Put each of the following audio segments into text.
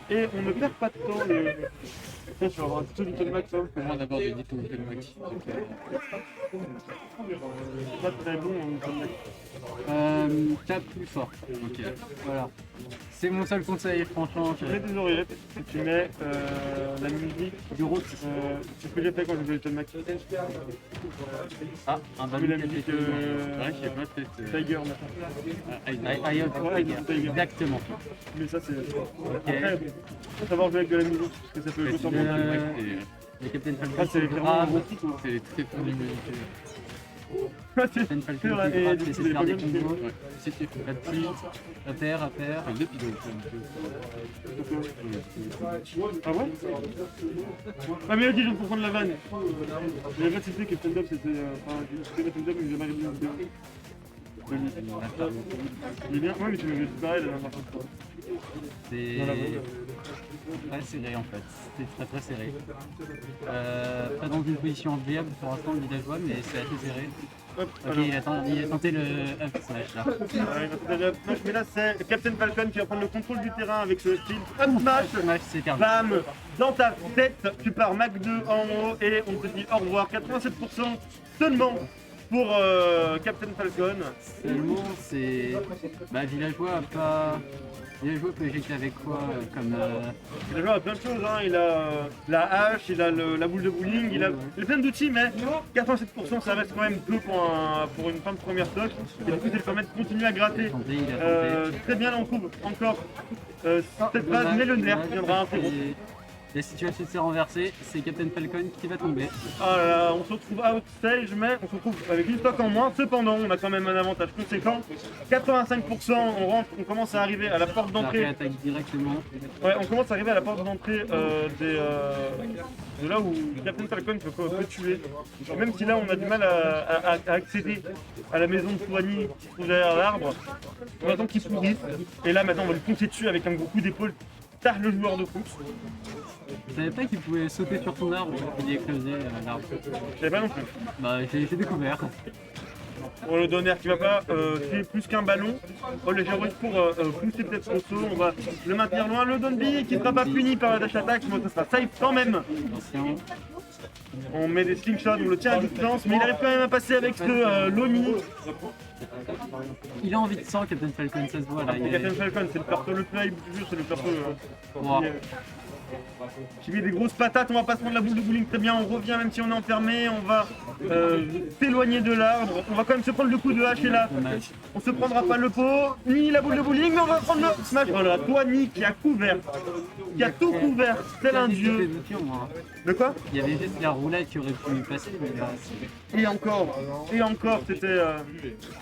Et on ne perd pas de temps. Je vais avoir un petit Little Mac. Pour moi d'abord de Little Mac. Pas très bon en Little Mac. Tape plus fort. Ok. Voilà. C'est mon seul conseil, franchement. Tu mets des oreillettes et tu mets la musique Du route. c'est ce que j'ai fait quand j'ai fait Little Mac. Ah, un Oui, ballon la qui a musique pété. Ouais, je sais pas, peut-être. Tiger, machin. Tiger. Exactement. Mais ça, c'est. Après, faut savoir jouer avec de la musique, parce que ça peut jouer sur mon Le Captain Ah, Falcon, c'est vraiment un bon titre. c'est très fort du C'est Captain Falcon vrai, qui et frappe, du c'est coup, de les faire des Pokémon, combos. Si tu fais à terre, à terre. Ah ouais. Ah mais ok, je viens de comprendre la vanne. J'avais pas cité Captain Dub, c'était... Enfin, je sais Captain Dub, mais j'ai jamais regardé la vidéo. Il est bien, ouais mais tu m'avais dit pareil la dernière fois. C'est Dans la vraie. très serré en fait, c'est très serré. Pas dans une position enviable pour l'instant le villageois, mais c'est assez serré. Hop, Ok, il a tenté le up smash là. Mais là c'est Captain Falcon qui va prendre le contrôle du terrain avec ce style up smash. Smash, c'est perdu. Bam, dans ta tête, tu pars Mac 2 en haut et on te dit au revoir. 87% seulement pour Captain Falcon. Seulement, c'est. Bah, villageois a pas. Villageois peut éjecter avec quoi comme. Il a joué à plein de choses, hein. Il a la hache, il a la boule de bowling, il a plein d'outils, mais 87% ça reste quand même peu pour une fin de première stock. Et du coup, ça lui permet de continuer à gratter. Très bien, là on trouve encore cette phase, mais le nerf viendra un peu. La situation s'est renversée, c'est Captain Falcon qui va tomber. Ah là là, on se retrouve outstage, mais on se retrouve avec une stock en moins. Cependant, on a quand même un avantage conséquent. 85%, on rentre, on commence à arriver à la porte Ça d'entrée. réattaque directement. Ouais, on commence à arriver à la porte d'entrée de là où Captain Falcon peut tuer. Et même si là on a du mal à accéder à la maison de Soigny qui se trouve derrière l'arbre, on attend qu'il pourrisse. Et là maintenant on va lui foncer dessus avec un gros coup d'épaule. Tard le joueur de foot. Je savais pas qu'il pouvait sauter sur ton arbre quand il éclosait l'arbre. Je savais pas non plus. Bah j'ai découvert. Pour le donner qui va pas tuer plus qu'un ballon. Oh, le Géroïde pour pousser peut-être au saut, on va le maintenir loin. Le Donby qui ne sera pas puni par la dash attack, mais ça sera safe quand même. Attention. On met des slingshots, on le tient à distance, mais il arrive quand même à passer avec ce Lomi. Il a envie de sang, Captain Falcon, ça se voit là. Captain Falcon, c'est le perso le plus hype du jeu, c'est le perso Wow. qui met des grosses patates. On va pas se prendre la boule de bowling très bien, on revient même si on est enfermé, on va s'éloigner de l'arbre. On va quand même se prendre le coup de hache et là, Dommage. on se prendra pas le pot, ni la boule de bowling, mais on va prendre le smash. Voilà, Toigny qui a couvert, qui a tout couvert, tel un dieu. De quoi? Il y avait juste la roulette qui aurait pu passer, mais là, Et encore,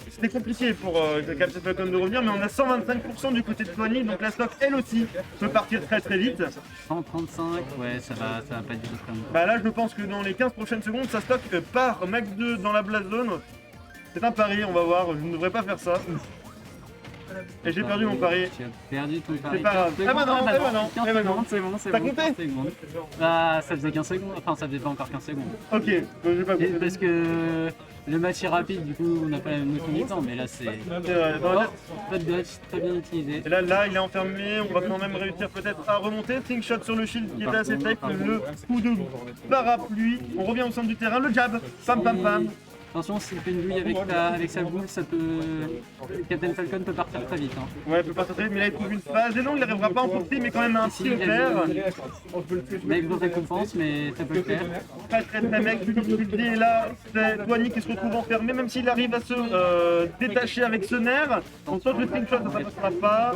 c'était compliqué pour Captain Falcon de revenir, mais on a 125% du côté de Toigny, donc la stock elle aussi peut partir très très vite. 135, ouais, ça va pas être du tout comme ça. Bah là je pense que dans les 15 prochaines secondes, sa stock part max 2 dans la blast zone. C'est un pari, on va voir, je ne devrais pas faire ça. Et j'ai perdu mon pari. Tu as perdu ton pari. C'est pas grave. Ah bah non, ah bah non, 15 ah bah non. secondes, c'est bon, c'est T'as bon. compté 15 secondes. Bah, ça faisait 15 secondes, enfin, ça faisait pas encore 15 secondes. Ok, donc j'ai pas Et compté. parce que le match est rapide, du coup, on n'a pas la notion du temps, mais là, c'est. C'est vrai, dans la tête. Pas de dodge, très bien utilisé. Et là, il est enfermé, on va quand même réussir peut-être à remonter. Slingshot sur le shield qui était assez safe, le coup de parapluie. On revient au centre du terrain, le jab, pam pam pam. Attention, s'il fait une douille avec sa boule, ça peut. Captain Falcon peut partir très vite. Hein. Ouais, il peut pas sauter, mais là il trouve une phase. Et non, il n'arrivera pas à emporter, mais quand même un petit faire. Avec vos récompenses, mais ça peut le faire. Très mec, comme tu le dis, et là c'est Toigny qui se retrouve enfermé, même s'il arrive à se détacher avec ce nerf. On saute le slingshot, ça ne passera pas.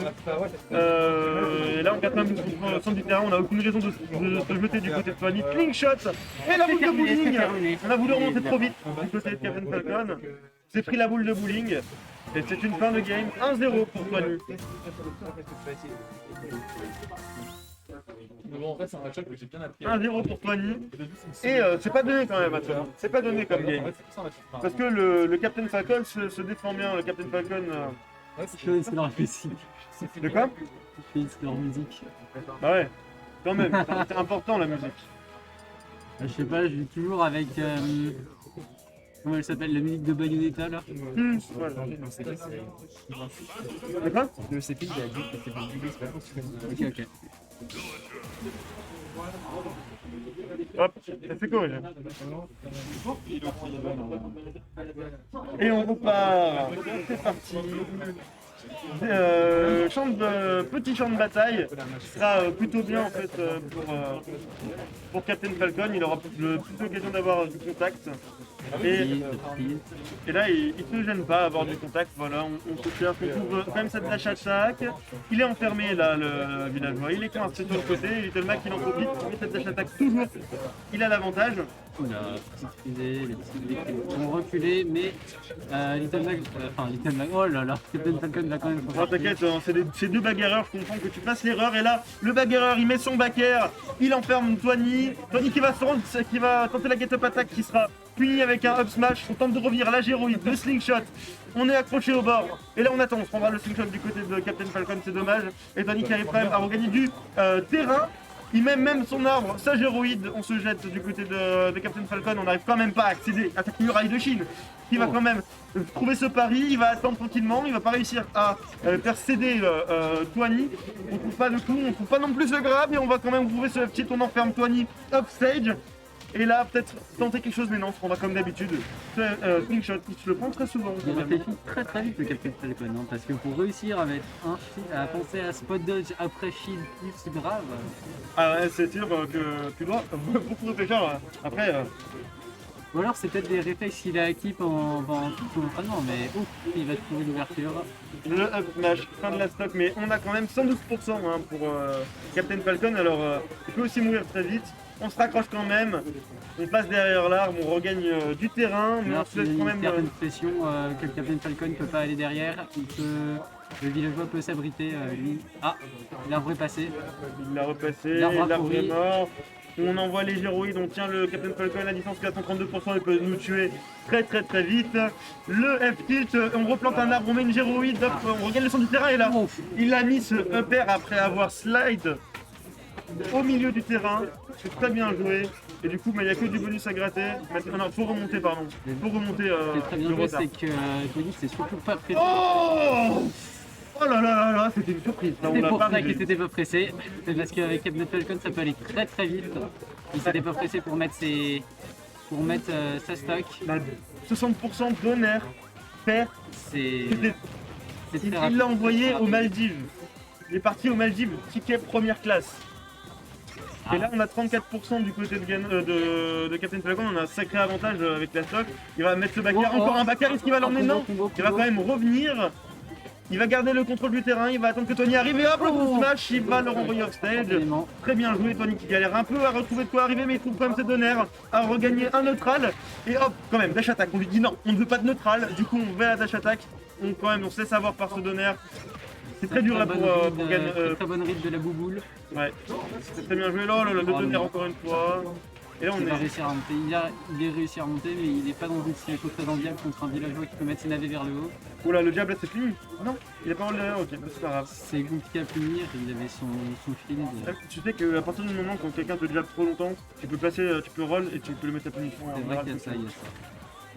Et là on garde quand même le centre du terrain, on n'a aucune raison de se jeter du côté de Toigny. Slingshot et la boule de bowling. On a voulu remonter trop vite du côté de Captain Falcon. C'est pris la boule de bowling. Et c'est une fin de game 1-0 pour Toigny. Mais bon, en fait, c'est un match-up que j'ai bien appris. 1-0 pour Toigny. Et c'est pas donné quand même à Toigny. C'est pas donné comme game. Parce que le Captain Falcon se défend bien. Le Captain Falcon. Je connaissais leur musique. De quoi? Je connaissais leur musique. Bah ouais, quand même. C'est important la musique. Je sais pas, je vis toujours avec. comment elle s'appelle, la musique de Bayonetta là. Voilà. De quoi? Le CP, il a dit que c'était une vidéo, c'est pas possible. Ok, ok. Hop, ça fait corriger. Et on repart. C'est parti. Petit champ de bataille qui sera plutôt bien en fait pour Captain Falcon. Il aura plus l'occasion d'avoir du contact. Et là, il ne se gêne pas à avoir du contact. Voilà, on se cherche, on trouve quand même cette dash attack. Il est enfermé là, le villageois. Il est coincé sur le côté. Little Mac, il en profite. Il met cette dash attack toujours. Il a l'avantage. Oula, petite fusée, les petits fusées qui vont reculer, mais Little Mac, oh là là, Captain Falcon va quand même. Oh, t'inquiète, hein, c'est deux bagarreurs, je comprends que tu fasses l'erreur. Et là, le bagarreur, il met son back air, il enferme Tony qui va se rendre, qui va tenter la get-up attack, qui sera puni avec un up smash. On tente de revenir, la géroïde, le slingshot. On est accroché au bord. Et là, on attend, on se prendra le slingshot du côté de Captain Falcon, c'est dommage. Et Tony qui arrive quand même à regagner du terrain. Il met même son arbre, sa géroïde, on se jette du côté de Captain Falcon, on n'arrive quand même pas à accéder à cette muraille de Chine. Il va quand même trouver ce pari, il va attendre tranquillement, il va pas réussir à faire céder Tony. On trouve pas le coup, on trouve pas non plus le grab et on va quand même trouver ce petit on enferme Tony upstage. Et là, peut-être tenter quelque chose, mais non, on se prendra comme d'habitude. Slingshot, il se le prend très souvent. Il réfléchit très très vite le Captain Falcon, hein, parce que pour réussir à mettre à penser à spot dodge après shield plus grave. Ah ouais, c'est sûr que tu dois beaucoup réfléchir. Après, Ou alors c'est peut-être des réflexes qu'il a acquis pendant tout son entraînement, mais ouf, il va trouver l'ouverture. le up smash, fin de la stock, mais on a quand même 112% hein, pour Captain Falcon, alors il peut aussi mourir très vite. On se raccroche quand même, on passe derrière l'arbre, on regagne du terrain, mais on se laisse quand même... Faire une pression que le Captain Falcon ne peut pas aller derrière, le villageois peut s'abriter, lui. Ah, l'arbre est passé. Il l'a repassé, L'arbre l'arbre est pourri. mort. On envoie les géroïdes, on tient le Captain Falcon à la distance 432%, il peut nous tuer très vite. Le F-tilt, on replante un arbre, on met une géroïde, hop, on regagne le centre du terrain et là, il a mis ce upper après avoir slide au milieu du terrain. C'est très bien joué. Et du coup, il n'y a que du bonus à gratter. Maintenant, non, faut remonter, pardon. Faut remonter Ce qui est très bien le joué, retard. c'est que Tony c'est surtout pas pressé. Oh Oh là là là là, c'était une surprise. Ça, on C'est l'a pour pas ça vu. qu'il s'était pas pressé, c'est parce qu'avec Captain Falcon ça peut aller très vite. Il s'était pas pressé pour mettre sa stock. Bah, 60% d'honneur perd. C'est très Il rapide. l'a envoyé aux Maldives. Il est parti aux Maldives, ticket première classe. Et là, on a 34% du côté de Captain Falcon. On a un sacré avantage avec la stock. Il va mettre ce backer. Oh, Encore un backer. Est-ce qu'il va l'emmener? Non. Combo. Il va quand même revenir. Il va garder le contrôle du terrain. Il va attendre que Tony arrive. Et hop, le smash. Il va le renvoyer off stage. Absolument. Très bien joué, Tony qui galère un peu à retrouver de quoi arriver, mais il trouve quand même ses donneurs à regagner un neutral. Et hop, quand même, dash attack. On lui dit non, on ne veut pas de neutral. Du coup, on va à la dash attack. On se laisse avoir par ce donneur. C'est très dur là pour gagner. Très bonne read de la bouboule. Ouais, c'est très bien joué là, le donneur encore une fois. Et là, on Il va est. réussir à remonter. Il est réussi à remonter, mais il n'est pas dans une situation très enviable contre un villageois qui peut mettre ses navets vers le haut. Oula, le diable là, c'est fini. Non, il a pas enlevé derrière, ok, bah, c'est pas grave. C'est compliqué à punir, il avait son shield. Tu sais qu'à partir du moment quand quelqu'un te jab trop longtemps, tu peux passer, tu peux roll et tu peux le mettre à punition. C'est vrai qu'il y a ça, il y a ça.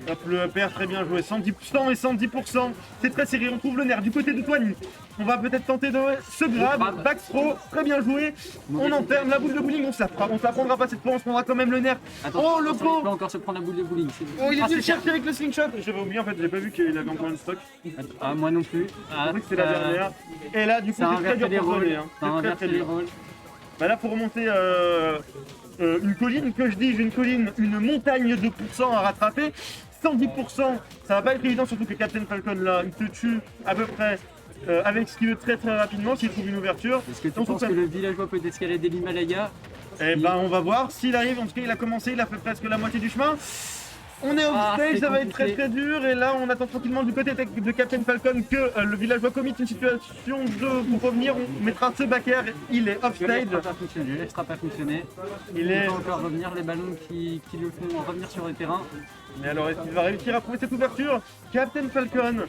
Hop, le père très bien joué, 110% et 110%, c'est très serré, on trouve le nerf du côté de Tony. On va peut-être tenter de se grab, back throw, très bien joué. On enferme la boule de bowling, on se la prendra pas cette fois, on se prendra quand même le nerf. Attention, Oh le il peut pauvre. encore se prendre la boule de bowling. Oh, il est venu le c'est chercher avec le slingshot. J'avais oublié en fait, j'ai pas vu qu'il avait encore un stock. Ah, moi non plus. Je pensais que c'était la dernière. Et là du coup Ça a c'est très inversé les dur pour rôles. Tony. Hein. Ça a C'est très inversé les dur. rôles. Bah là pour remonter une colline, que je dis une colline, une montagne de pourcents à rattraper. 110%, ça va pas être évident, surtout que Captain Falcon là, il te tue à peu près avec ce qu'il veut très rapidement s'il trouve une ouverture. Est-ce que tu Donc, penses que le villageois peut escalader l'Himalaya? Eh ben on va voir s'il arrive, en tout cas il a commencé, il a fait presque la moitié du chemin. On est au stage, c'est ça va être compliqué. très dur et là on attend tranquillement du côté de Captain Falcon que le villageois commit une situation de pour revenir, on mettra ce backer, il est off Je stage. ne laissera pas fonctionner. Il est... peut encore revenir les ballons qui le font revenir sur le terrain. Mais alors est-ce qu'il va réussir à trouver cette ouverture? Captain Falcon,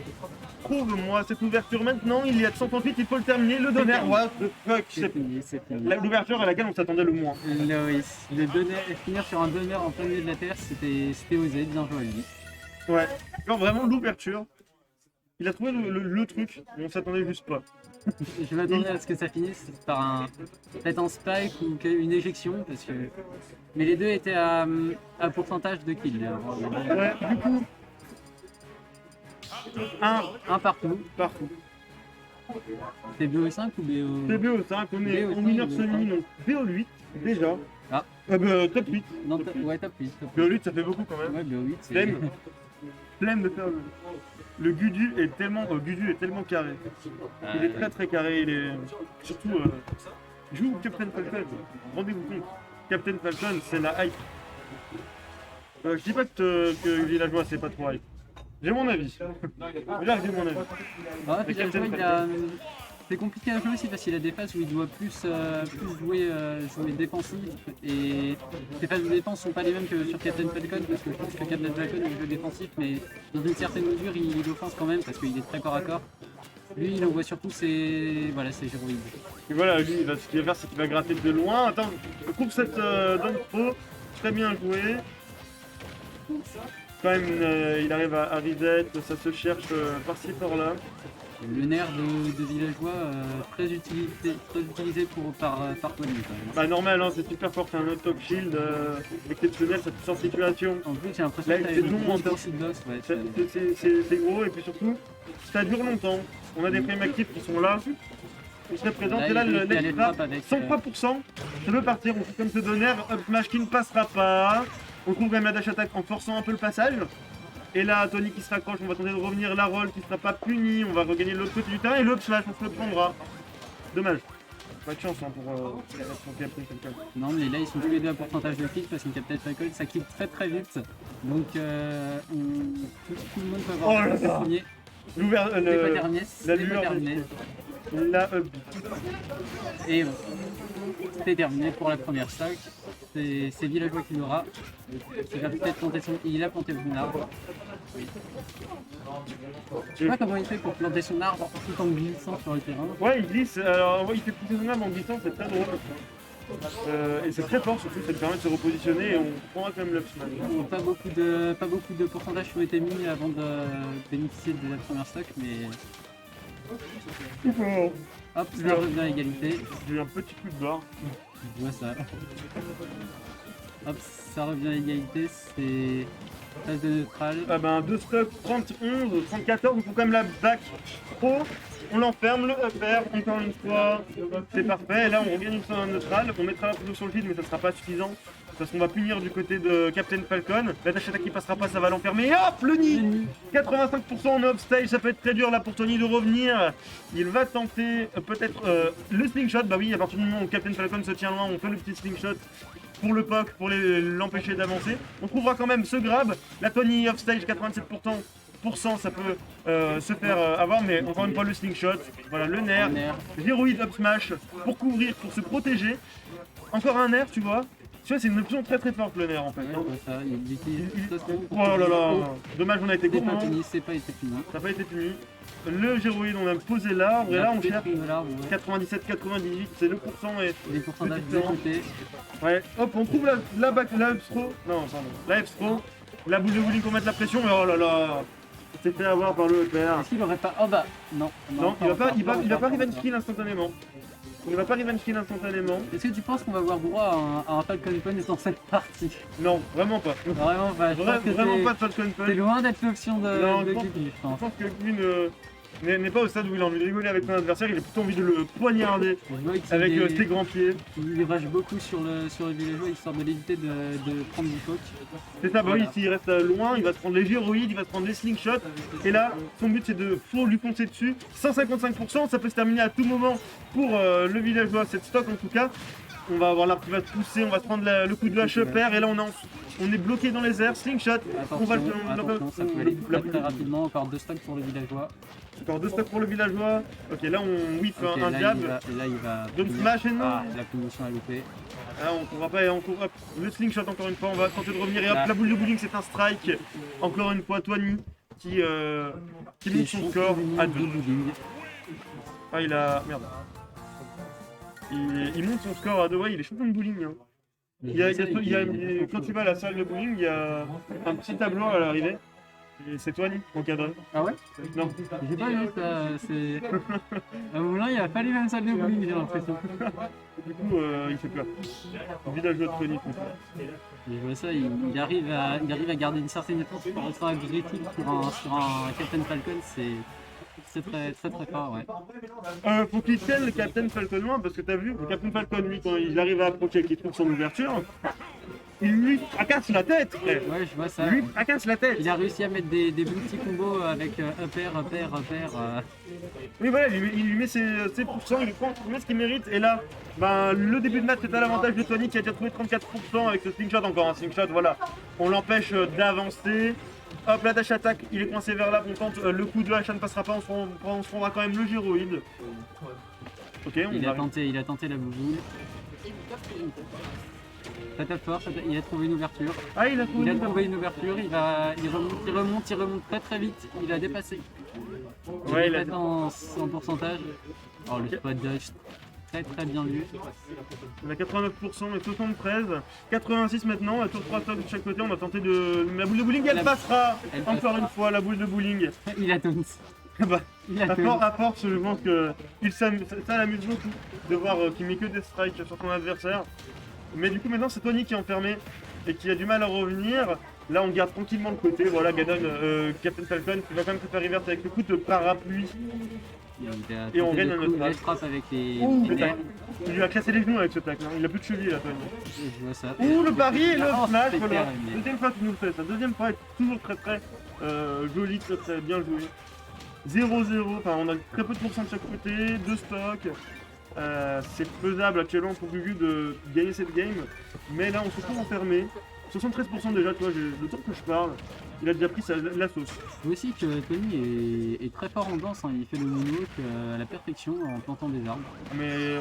trouve-moi cette ouverture maintenant, il y a 138, il faut le terminer, le donner. What the fuck, C'est c'est fini, c'est fini. l'ouverture à laquelle on s'attendait le moins. Loïs, finir sur un donneur en plein milieu de la terre, c'était osé, bien joué à lui. Ouais, genre vraiment l'ouverture. Il a trouvé le truc, on s'attendait juste pas. Je m'attendais à ce que ça finisse par peut-être un spike ou une éjection, parce que... Mais les deux étaient à pourcentage de kills. Ouais, du coup, Un partout. partout. C'est BO5 ou BO... C'est BO5, on est en mineur semi, donc BO8 déjà. Ah. Top 8. Non, ouais, top 8. BO8 ça fait beaucoup quand même. Ouais, BO8 c'est... Flemme. Flemme de faire le Gudu est tellement carré. Il est très très carré, il est surtout joue Captain Falcon. Rendez-vous compte. Captain Falcon c'est la hype. Je dis pas que Villageois c'est pas trop hype. J'ai mon avis. Là j'ai mon avis. Ah, puis c'est compliqué à jouer aussi parce qu'il a des phases où il doit plus jouer défensif et ses phases de défense sont pas les mêmes que sur Captain Falcon parce que je pense que Captain Falcon il joue défensif mais dans une certaine mesure il offense quand même parce qu'il est très corps à corps. Lui il envoie surtout ses géroïdes. Et voilà, lui ce qu'il va faire c'est qu'il va gratter de loin. Attends, je coupe cette down pro, très bien joué. Quand même il arrive à reset, ça se cherche par-ci par-là. Le nerf de villageois très utilisé par Tony quand même. Bah normal, hein, c'est super fort, c'est un auto shield exceptionnel, ça te sort situation. En plus j'ai l'impression Là, que t'as c'est une long en grosse box, ouais, C'est gros et puis surtout, ça dure longtemps. On a des frames actifs qui sont là, qui seraient présents. Et là, le il y a les next frappes avec, 103%, ça peut partir, on fait comme ce donner, up smash qui ne passera pas. On trouve quand même la dash attack en forçant un peu le passage. Et là, Tony qui se raccroche, on va tenter de revenir, la roll qui ne sera pas punie, on va regagner de l'autre côté du terrain et le up smash, on se le prendra. Dommage. Pas de chance hein, pour Captain Falcon. Non mais là ils sont tous les deux à pourcentage de kill parce qu'une Captain Falcon ça kill très très vite. Donc tout le monde peut avoir Oh là là. signé. La lueur la up. Et bon, c'est terminé pour la première stock. C'est Villageois qui l'aura. Il va peut-être planter il a planté son arbre. Oui. Je sais pas comment il fait pour planter son arbre tout en glissant sur le terrain. Ouais, il glisse, alors ouais, il fait pousser son arme en glissant, c'est très drôle. Et c'est très fort, surtout ça lui permet de se repositionner et on prendra quand même l'up smash. Bon, pas beaucoup de pourcentages qui ont été mis avant de bénéficier de la première stock, mais hop, ça revient à égalité. J'ai eu un petit coup de barre. Je vois ça. Hop, ça revient à égalité, c'est phase de neutral. Ah ben 2 stocks, 30-11, 30-14, il faut quand même la back pro. On l'enferme, le upper, encore une fois, c'est parfait. Et là on regagne sur un neutral, on mettra un peu sur le vide mais ça ne sera pas suffisant. Parce qu'on va punir du côté de Captain Falcon. La dash attack qui passera pas, ça va l'enfermer. Et hop, le nid 85% en off-stage, ça peut être très dur là pour Tony de revenir. Il va tenter peut-être le slingshot. Bah oui, à partir du moment où Captain Falcon se tient loin, on fait le petit slingshot pour le POC, pour l'empêcher d'avancer. On trouvera quand même ce grab. La Tony off-stage, 87%, ça peut se faire avoir, mais encore une fois le slingshot. Voilà, le nerf. Géroïde up smash pour couvrir, pour se protéger. Encore un nerf, tu vois. Tu vois, c'est une option très très forte le nerf en fait. Ouais, ça, il utilise Oh là là, dommage, on a été c'est gourmand. pas fini, c'est pas été fini. Ça n'a pas été fini. Le géroïde, on a posé l'arbre et là on cherche l'arbre, ouais. 97-98, c'est le pourcent et Les pourcentages petit de temps. côté. Ouais, hop, on trouve la Epstro. Non, pardon, la Epstro. La boule de bowling pour mettre la pression, mais oh là là, il s'est fait avoir par le père. Est-ce qu'il aurait pas. Oh bah, non. Non, il va pas revenge kill instantanément. Il va pas revenge kill instantanément. Est-ce que tu penses qu'on va avoir droit à un Falcon Punch dans cette partie? Non, vraiment pas. Vraiment pas. Je pense que Vraiment pas de Falcon c'est Punch. loin d'être l'option Non, de je pense- Guigui, je Je pense. pense que Gwyn n'est pas au stade où il a envie de rigoler avec son adversaire, il a plutôt envie de le poignarder Je vois qu'il avec est- ses grands pieds. il rush beaucoup sur le villageois histoire de l'éviter de prendre du poke. C'est ça, bah Voilà. oui, s'il reste loin, il va se prendre les géroïdes, il va se prendre les slingshots. Et là, son but c'est de faut lui foncer dessus. 155%, ça peut se terminer à tout moment pour le villageois, cette stock en tout cas. On va avoir l'arbre qui va se pousser, on va se prendre le coup de hache pair et là on est bloqué dans les airs, slingshot. Attention, ça peut aller très rapidement. Encore 2 stocks pour le villageois. Encore 2 stocks pour le villageois. Ok, là on whiff Ok, un là, jab. et là il va. Don't smash et non. Ah, la punition a loupé. Ah, on courra pas et on court. Hop, le slingshot encore une fois, on va tenter de revenir et hop, Là. la boule de bowling c'est un strike. Encore une fois, Tony qui monte son score à 2. Ah, il a. Merde. Il monte son score à 2, ouais, il est champion de bowling. Hein. Quand tu vas à la salle de bowling, il y a un petit tableau à l'arrivée. Et c'est Toigny, mon cadre. Ah ouais? Non. J'ai pas vu ça, c'est... À Moulin, il n'y a pas les mêmes salles de bowling, j'ai l'impression. Du coup, il fait peur. Villageois de Toigny, tout ça. Et je vois ça, il arrive à garder une certaine défense pour rester agressif sur un Captain Falcon, c'est très fort, ouais. Faut qu'il tienne le Captain Falcon loin, parce que t'as vu, le Captain Falcon, lui, quand il arrive à approcher et qu'il trouve son ouverture, il lui fracasse la tête, frère. Ouais, je vois ça. Il lui fracasse la tête. Il a réussi à mettre des bons petits combos avec up air. Oui, voilà, il lui met ses pourcents, il lui prend ce qu'il mérite. Et là, ben, le début de match est à l'avantage de Tony qui a déjà trouvé 34% avec ce slingshot. Encore un slingshot, voilà. On l'empêche d'avancer. Hop, la dash attaque, il est coincé vers là. On tente le coup de hache, ça ne passera pas. On se prendra quand même le gyroïde. Ok, Il a tenté la bouboule. Ça tape fort, il a trouvé une ouverture. Ah, il a trouvé une ouverture, il remonte très vite, il a dépassé. Ouais, il a en pourcentage. Oh, le spot dodge, très bien vu. On a 89% et 73. 86 maintenant, à tour 3 stocks de chaque côté, on va tenter de... La boule de bowling, elle passera. Encore une fois, la boule de bowling. Il a taunt. Bah, à force, je pense que ça l'amuse beaucoup de voir qu'il met que des strikes sur son adversaire. Mais du coup maintenant c'est Tony qui est enfermé et qui a du mal à revenir. Là on garde tranquillement le côté, voilà Ganon, Captain Falcon qui va quand même se faire reverse avec le coup de parapluie. Et on gagne un autre match. Frappe avec les nerfs. Il lui a cassé les genoux avec ce tacle, hein. Il a plus de cheville là Tony. Je vois ça. Ouh le pari et le smash, voilà. voilà. Deuxième fois qu'il nous le fait, sa deuxième fois est toujours très joli, très bien joué. 0-0, enfin on a très peu de pourcents de chaque côté, 2 stocks. C'est faisable actuellement pour Gugu de gagner cette game, mais là on se trouve enfermé. 73% déjà, tu vois, le temps que je parle, il a déjà pris la sauce. Je vois aussi que Tony est très fort en danse, hein. Il fait le moonwalk à la perfection en plantant des arbres. Mais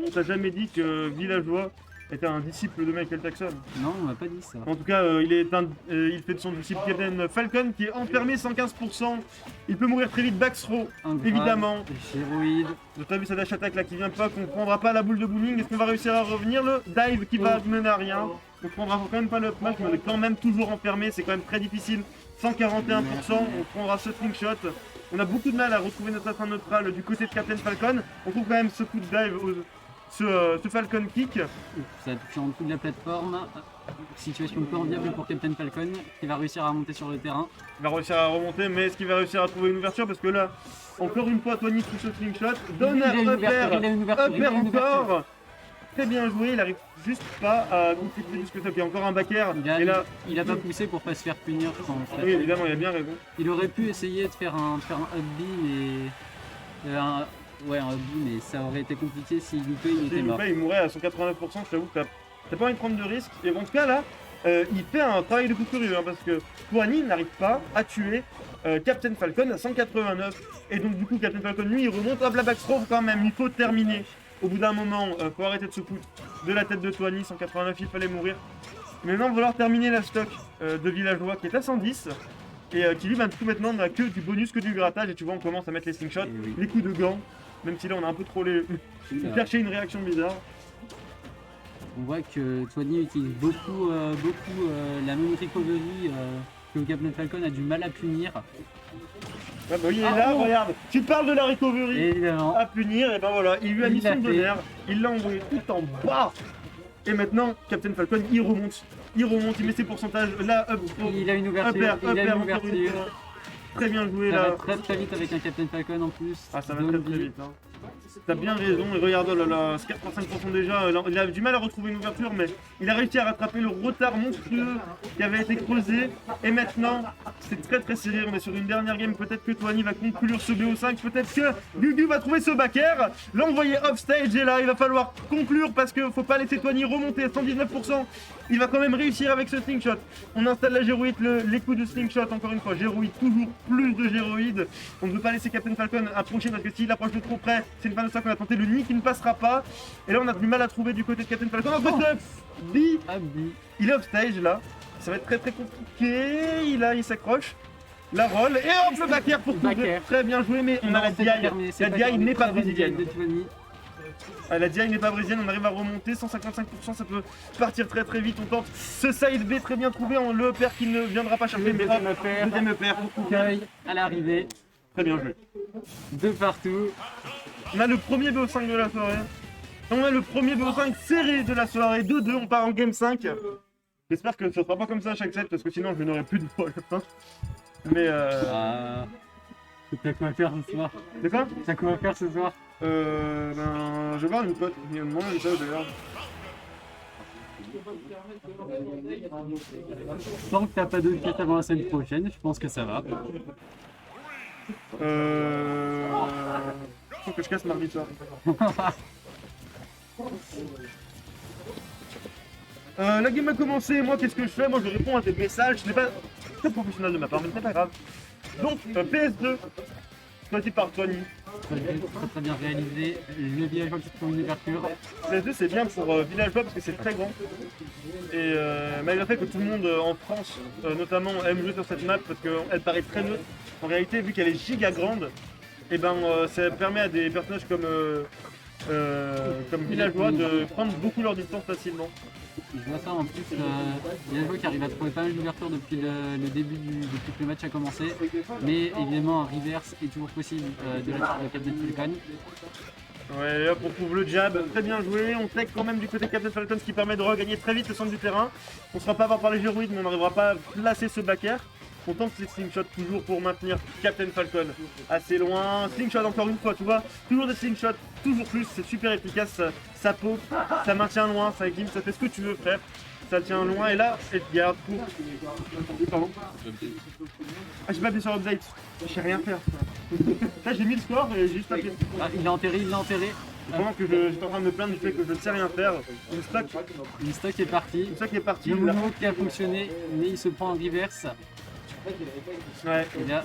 on t'a jamais dit que Villageois était un disciple de Michael Jackson. Non, on m'a pas dit ça. En tout cas, il fait de son disciple Captain Falcon qui est enfermé 115%. Il peut mourir très vite, backthrow, évidemment. Gyroïde. T'as vu sa dash attack là qui vient pas, qu'on prendra pas la boule de bowling. Est-ce qu'on va réussir à revenir? Le dive qui va mener à rien. On prendra quand même pas le match, mais on est quand même toujours enfermé. C'est quand même très difficile. 141%, on prendra ce slingshot. On a beaucoup de mal à retrouver notre atteinte neutrale du côté de Captain Falcon. On trouve quand même ce coup de dive, ce Falcon kick. Ça a touché en dessous de la plateforme. Situation peu enviable pour Captain Falcon qui va réussir à remonter sur le terrain. Il va réussir à remonter, mais est-ce qu'il va réussir à trouver une ouverture? Parce que là, encore une fois, Tony trouve ce slingshot. Donne un upper encore. Très bien joué, il arrive juste pas à multiplier plus que ça. Il y a encore un back air. Il a pas poussé pour pas se faire punir. Oui, évidemment, il a bien raison. Il aurait pu essayer de faire un up B, mais un up B, mais ça aurait été compliqué s'il loupait, il était mort. Il mourrait à 189%, je t'avoue que t'as pas envie de prendre de risque. Et en tout cas là, il fait un travail de coup curieux, hein, parce que Toigny n'arrive pas à tuer Captain Falcon à 189. Et donc du coup Captain Falcon lui il remonte, hop la backthrow quand même, il faut terminer. Au bout d'un moment, faut arrêter de se foutre de la tête de Toigny, 189 il fallait mourir. Mais maintenant on va falloir terminer la stock de Villageois qui est à 110. Et qui lui, du coup, maintenant n'a que du bonus, que du grattage. Et tu vois, on commence à mettre les slingshots, les coups de gants. Même si là, on a un peu trop cherché une réaction bizarre. On voit que Toigny utilise beaucoup la même recovery que Captain Falcon a du mal à punir. Ouais, bah, il est là, regarde. Tu parles de la recovery évidemment à punir. Et ben voilà, il lui a mis son tonnerre. Il l'a envoyé tout en bas. Et maintenant, Captain Falcon, il remonte, il met ses pourcentages. Là, il a une ouverture, Très bien joué ça là. va très vite avec un Captain Falcon en plus. Ah, ça va très vite. Hein. T'as bien raison, et regarde, oh là là, 85% déjà, il a du mal à retrouver une ouverture, mais il a réussi à rattraper le retard monstrueux qui avait été creusé. Et maintenant, c'est très serré, on est sur une dernière game, peut-être que Toigny va conclure ce BO5, peut-être que Gugu va trouver ce back air. Là on voyait offstage, et là il va falloir conclure parce qu'il faut pas laisser Toigny remonter à 119%. Il va quand même réussir avec ce slingshot. On installe la gyroïde, les coups de slingshot, encore une fois, gyroïde, toujours plus de gyroïde. On ne veut pas laisser Captain Falcon approcher parce que s'il approche de trop près, c'est une fin de ça qu'on a tenté le nid qui ne passera pas. Et là on a du mal à trouver du côté de Captain Falcon. B, il est offstage là. Ça va être très compliqué. Il s'accroche. La roll et hop le back air pour tout. Très bien joué, mais on a la DI. La DI n'est pas brésilienne. Ah, la DI n'est pas brésilienne, on arrive à remonter, 155%, ça peut partir très très vite. On tente ce side B très bien trouvé, le EPR qui ne viendra pas chercher, mais hop, deuxième EPR. Cueil à l'arrivée, Très bien joué. de partout. On a le premier BO5 de la soirée. On a le premier BO5 serré de la soirée, 2-2, on part en game 5. J'espère que ce sera pas comme ça à chaque set, parce que sinon je n'aurai plus de voix à la fin. Mais Ah, t'as quoi faire ce soir? c'est quoi? T'as quoi faire ce soir? Ben, je vais voir une pote, il me demande ça d'ailleurs. Tant que t'as pas de quête avant la semaine prochaine, je pense que ça va. Faut que je casse mardi soir. La game a commencé, moi qu'est-ce que je fais? Moi je réponds à des messages, ce n'est pas très professionnel de ma part, mais ce n'est pas grave. Donc PS2, choisi par Tony. Très bien réalisé, le villageois qui se prend une ouverture. PS2 c'est bien pour villageois parce que c'est très grand. Et malgré le fait que tout le monde en France notamment aime jouer sur cette map parce qu'elle paraît très neutre, en réalité vu qu'elle est giga grande, et ben ça permet à des personnages comme villageois de prendre beaucoup leur distance facilement. Je vois ça en plus, villageois qui arrive à trouver pas mal d'ouverture depuis le début depuis que le match a commencé. Mais évidemment un reverse est toujours possible de la part de Captain Falcon. Ouais, hop, on trouve le jab, très bien joué, on tech quand même du côté de Captain Falcon, ce qui permet de regagner très vite le centre du terrain. On ne sera pas avoir par les géroïdes, mais on n'arrivera pas à placer ce back air. On tente ces slingshots toujours pour maintenir Captain Falcon assez loin. Slingshot encore une fois, tu vois, toujours des slingshots, toujours plus, c'est super efficace, ça poke, ça maintient loin, ça gimp, ça fait ce que tu veux frère. Ça tient loin et là, et garde pour... Pardon. Ah, j'ai pas appuyé sur update, je sais rien faire. Là j'ai mis le score et j'ai juste appuyé. Ah, il l'a enterré, il l'a enterré. Pendant que j'étais en train de me plaindre du fait que je ne sais rien faire, une stock, Le stock est parti. une stock est parti. Le Là. mouvement qui a fonctionné, mais il se prend en reverse. Ouais. Et là,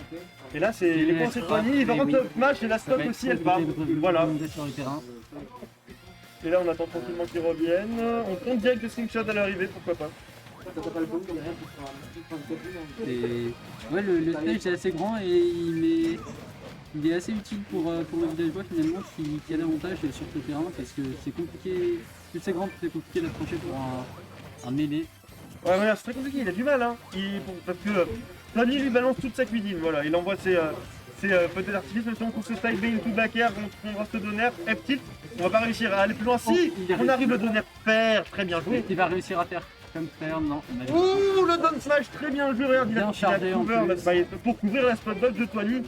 Et là c'est les points c'est Tony, par contre le match et la stock aussi elle part. Voilà. Sur le terrain. Et là on attend tranquillement qu'ils reviennent. On compte direct le slingshot à l'arrivée, pourquoi pas. Et... Ouais, le stage est assez grand et il est assez utile pour le villageois finalement qui a l'avantage sur ce terrain parce que c'est compliqué, plus c'est grand, plus c'est compliqué d'approcher pour un mêlée. Ouais voilà, c'est très compliqué, il a du mal hein. Parce que Tony lui balance toute sa cuisine, voilà, il envoie ses feux d'artifice, même si on trouve ce style B into back air, on prendra ce donner, F-tilt, on va pas réussir à aller plus loin. Si on arrive le donner pair, très bien joué. Il va réussir à faire comme faire, non. Ouh, le down slash, très bien joué, regarde, il a chargé en couvert plus. pour couvrir la spot dodge de Tony.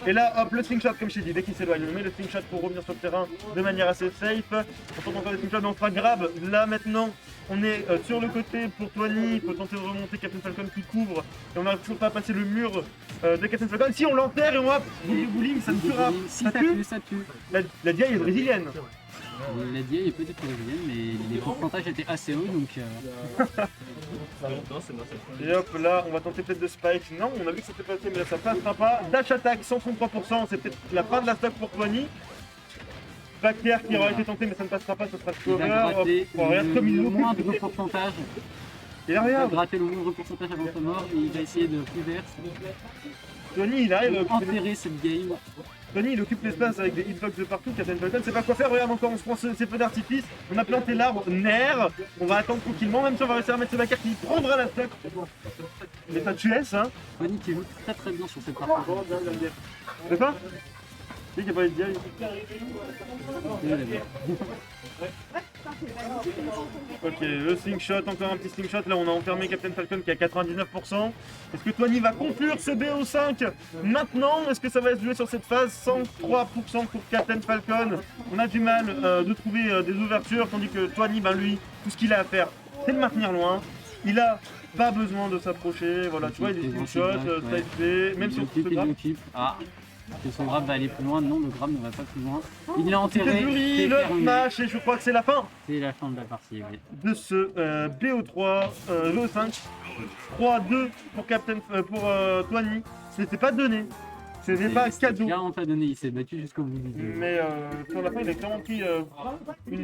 Et là, hop, le slingshot, comme je t'ai dit, dès qu'il s'éloigne, on met le slingshot pour revenir sur le terrain de manière assez safe. On tente encore des slingshots, mais on fera grab. Là, maintenant, on est sur le côté pour Tony. Il faut tenter de remonter Captain Falcon qui couvre. Et on n'arrive toujours pas à passer le mur de Captain Falcon. Si on l'enterre et on hop, boule de bowling, ça ne tuera. Si Ça ça tue. tue, ça tue. La DI est brésilienne. La DI est peut-être brésilienne, mais les pourcentages étaient assez hauts donc. Et hop, là, on va tenter peut-être de spike. Non, on a vu que c'était passé, mais là, ça passera pas. Dash attack, 133%, c'est peut-être la fin de la stock pour Tony. Back air qui aura été tenté, mais ça ne passera pas, ça sera Il a cover. gratté Hop, regarde comme il le l'occupe. moindre pourcentage. Et là, Il a regarde, gratté le moindre pourcentage avant sa mort et il va essayer de reverse. Tony, il arrive. Enterrer cette game. Tony, il occupe l'espace avec des hitbox de partout. Captain Falcon, c'est pas quoi faire. Regarde encore, on se prend ses feux d'artifice. On a planté l'arbre, nerf. On va attendre tranquillement, même si on va réussir à mettre ce backer qui prendra la stock. Mais ça tue S, hein. Tony qui joue très très bien sur cette partie. C'est quoi? C'est qu'il n'y a pas de dialogue. Ok, le slingshot, encore un petit slingshot. Là, on a enfermé Captain Falcon qui est à 99%. Est-ce que Tony va conclure ce BO5 maintenant? Est-ce que ça va se jouer sur cette phase? 103% pour Captain Falcon. On a du mal de trouver des ouvertures, tandis que Tony, ben lui, tout ce qu'il a à faire, c'est de maintenir loin. Il a pas besoin de s'approcher. Voilà, tu vois, il est slingshot, side B, même si on trouve le grab. Ah, que son grab va aller plus loin. Non, le grab ne va pas plus loin. Il l'a C'est enterré. joli, C'est le terminé. match, et je crois que c'est la fin C'est la fin de la partie, oui. de ce BO3, BO5. 3-2 pour pour Tony. Ce n'était pas donné, ce n'est pas C'était cadeau. clairement pas donné, il s'est battu jusqu'au bout du jeu. Mais sur la fin, il a clairement pris une